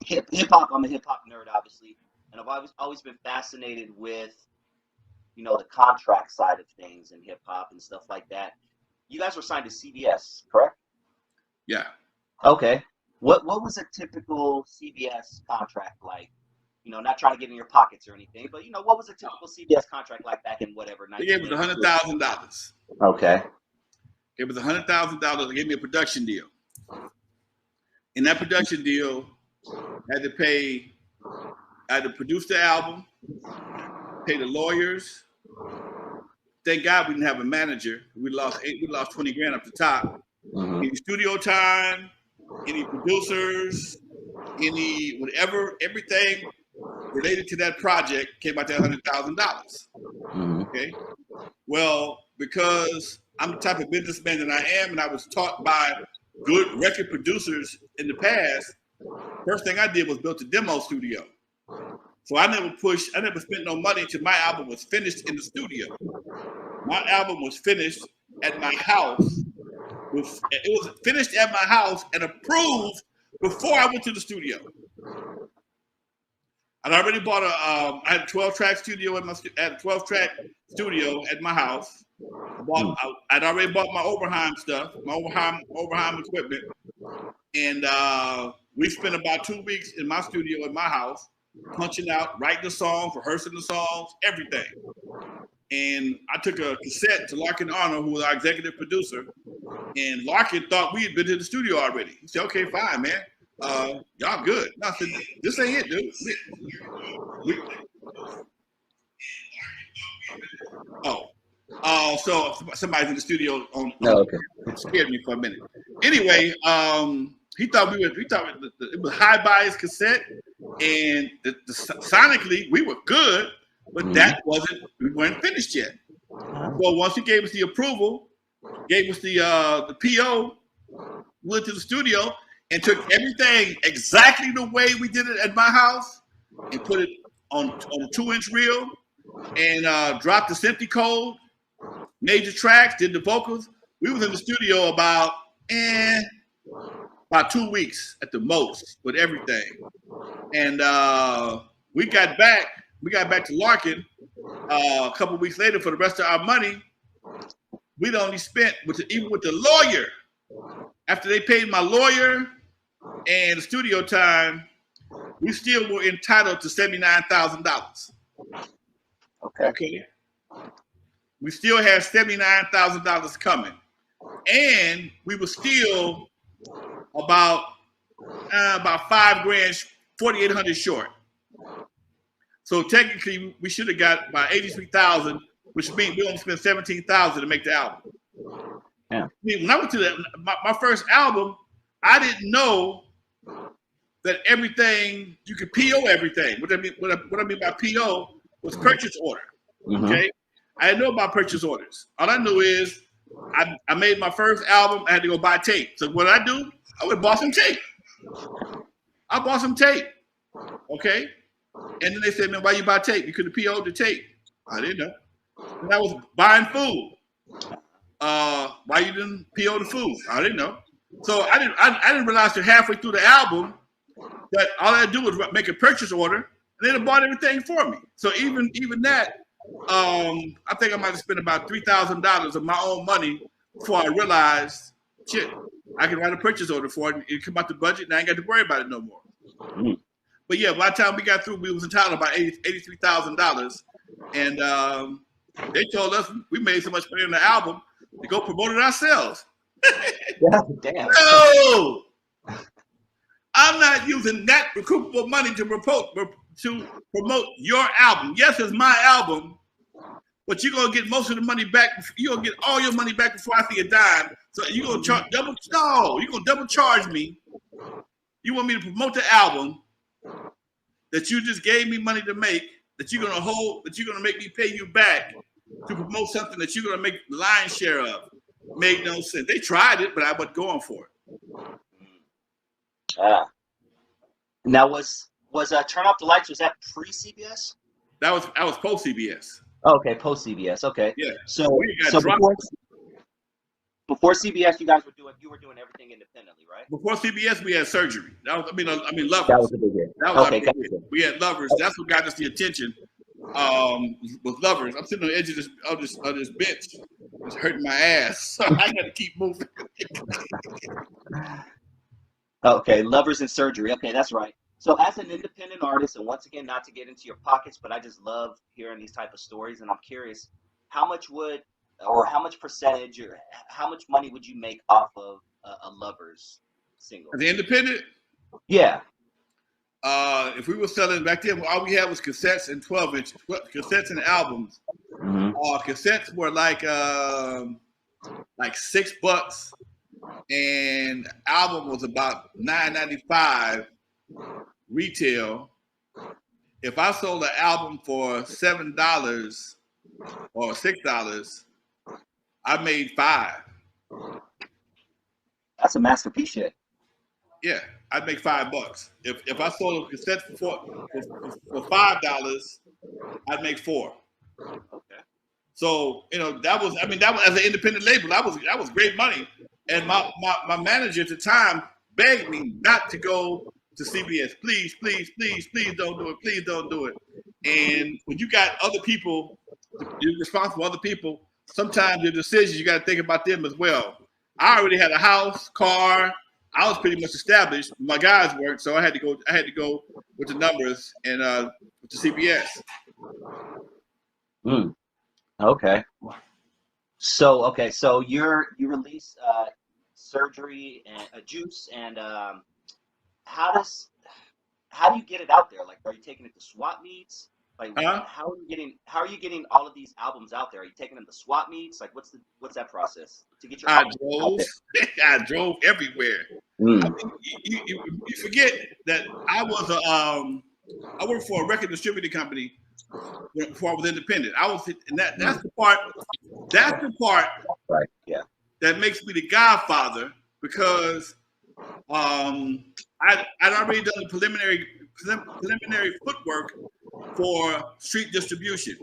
hip hop. I'm a hip hop nerd, obviously, and I've always been fascinated with, you know, the contract side of things in hip hop and stuff like that. You guys were signed to CBS, correct? Yeah. Okay. What was a typical CBS contract like? You know, not trying to get in your pockets or anything, but you know, what was a typical CBS contract like back in whatever? They gave us $100,000. Okay. Gave us $100,000. They gave me a production deal. In that production deal, I had to produce the album, pay the lawyers. Thank God we didn't have a manager. We lost $20,000 up the top. Mm-hmm. Any studio time, any producers, any whatever, everything related to that project came out to $100,000. Mm-hmm. Okay. Well, because I'm the type of businessman that I am, and I was taught by good record producers in the past, first thing I did was built a demo studio. So I never spent no money until my album was finished in the studio. My album was finished at my house. It was finished at my house and approved before I went to the studio. I'd already bought I had a 12-track studio at a 12-track studio at my house. I'd already bought my Oberheim stuff, my Oberheim equipment, and we spent about 2 weeks in my studio at my house, punching out, writing the songs, rehearsing the songs, everything. And I took a cassette to Larkin Arnold, who was our executive producer, and Larkin thought we had been to the studio already. He said, "Okay, fine, man. Y'all good." And I said, "This ain't it, dude." So somebody's in the studio okay. It scared me for a minute. Anyway, he thought it was high bias cassette, and sonically we were good, but we weren't finished yet. So once he gave us the approval, gave us the PO, went to the studio and took everything exactly the way we did it at my house and put it on a 2-inch reel and dropped the synthy code, made the tracks, did the vocals. We was in the studio about 2 weeks at the most with everything. And we got back to Larkin a couple weeks later for the rest of our money. We'd only spent, even with the lawyer, after they paid my lawyer and the studio time, we still were entitled to $79,000. Okay. We still had $79,000 coming, and we were still about $5,000, $4,800 short. So technically, we should have got about $83,000, which means we only spent $17,000 to make the album. Yeah. I mean, when I went to my first album, I didn't know that everything you could PO everything. What I mean by PO was purchase order. Mm-hmm. Okay, I didn't know about purchase orders. All I knew is I made my first album. I had to go buy tape. So what I do? I went bought some tape. I bought some tape. Okay, and then they said, "Man, why you buy tape? You could have PO'd the tape." I didn't know. And I was buying food. Why you didn't PO the food? I didn't know. So I didn't realize till halfway through the album that all I had to do was make a purchase order, and they'd have bought everything for me. So even that, I think I might have spent about $3,000 of my own money before I realized, shit, I can write a purchase order for it. It come out the budget, and I ain't got to worry about it no more. Mm-hmm. But yeah, by the time we got through, we was entitled about $83,000, and they told us we made so much money on the album to go promote it ourselves. Yeah, damn. No, I'm not using that recoupable money to promote your album. Yes, it's my album, but you're gonna get most of the money back. You're gonna get all your money back before I see a dime. So you're gonna charge double. No, you're gonna double charge me. You want me to promote the album that you just gave me money to make, that you're gonna hold, that you're gonna make me pay you back to promote something that you're gonna make the lion's share of. Made no sense. They tried it, but I wasn't going for it. Now was Turn Off the Lights, was that pre-CBS? That was post CBS. Okay, post CBS. Okay. Yeah. So before CBS, you were doing everything independently, right? Before CBS, we had surgery. That was, I mean, Lovers. That was a big hit. That was okay, our big hit. We had Lovers. That's what got us the attention. With Lovers, I'm sitting on the edge of this bench. It's hurting my ass, so I got to keep moving. Okay, Lovers and Surgery. Okay, that's right. So as an independent artist, and once again, not to get into your pockets, but I just love hearing these type of stories, and I'm curious, how much percentage or how much money would you make off of a Lovers single? The independent? Yeah. If we were selling back then, all we had was cassettes and 12-inch cassettes and albums. Mm-hmm. Cassettes were like $6, and album was about $9.95 retail. If I sold an album for $7 or $6, I made $5. That's a masterpiece shit. Yeah, I'd make $5. If I sold a cassette for $5, I'd make $4. Okay. So that was as an independent label, that was great money. And my manager at the time begged me not to go to CBS. Please, please, please, please don't do it. Please don't do it. And when you got other people, you're responsible for other people. Sometimes your decisions, you got to think about them as well. I already had a house, car. I was pretty much established. My guys weren't, so I had to go with the numbers and with the CBS. Okay. So you release Surgery and Juice, and how do you get it out there? Like, are you taking it to swap meets? Like, how are you getting all of these albums out there? Are you taking them to swap meets? Like, what's that process to get your album out there? I drove everywhere. I mean, you forget that I worked for a record distributing company before I was independent. That's the part. Right. Yeah. That makes me the godfather, because I'd already done the preliminary footwork for street distribution.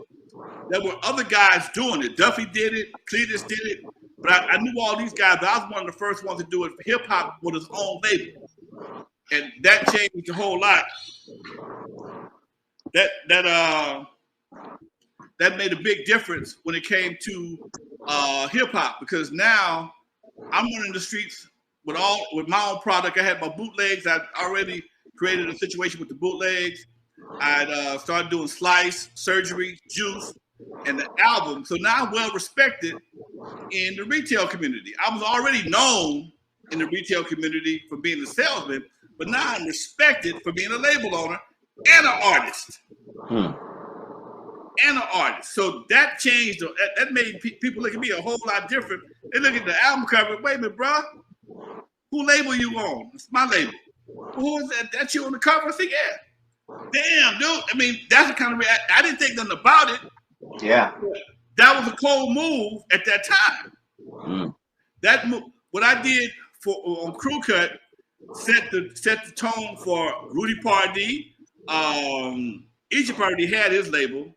There were other guys doing it. Duffy did it, Cletus did it, but I knew all these guys. But I was one of the first ones to do it for hip hop with his own label, and that changed a whole lot. That made a big difference when it came to hip hop, because now I'm running the streets with my own product. I had my bootlegs. I'd already created a situation with the bootlegs. I'd started doing Slice, Surgery, Juice, and the album. So now I'm well respected in the retail community. I was already known in the retail community for being a salesman, but now I'm respected for being a label owner and an artist. And an artist. So that changed. That made people look at me a whole lot different. They look at the album cover. Wait a minute, bro. Who label you on? It's my label. Who is that? That's you on the cover? I said, yeah. Damn, dude. I mean, that's the kind of I didn't think nothing about it. Yeah. That was a cold move at that time. That move, what I did on Crew Cut set the tone for Rudy Pardee. Egypt already had his label.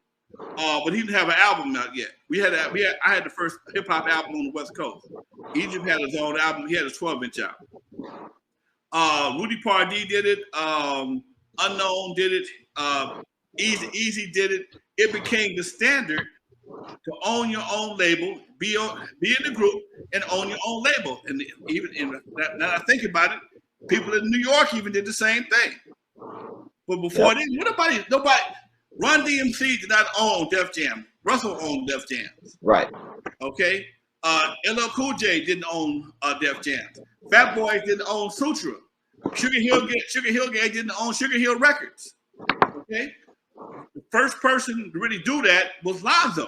But he didn't have an album out yet. I had the first hip hop album on the West Coast. Egypt had his own album. He had a 12-inch album. Rudy Pardee did it. Unknown did it. Easy did it. It became the standard to own your own label, be in the group, and own your own label. And now I think about it, people in New York even did the same thing. But before then, nobody. Run DMC did not own Def Jam. Russell owned Def Jam. Right. Okay. LL Cool J didn't own Def Jam. Fat Boy didn't own Sutra. Sugar Hill Gang didn't own Sugar Hill Records. Okay. The first person to really do that was Lonzo.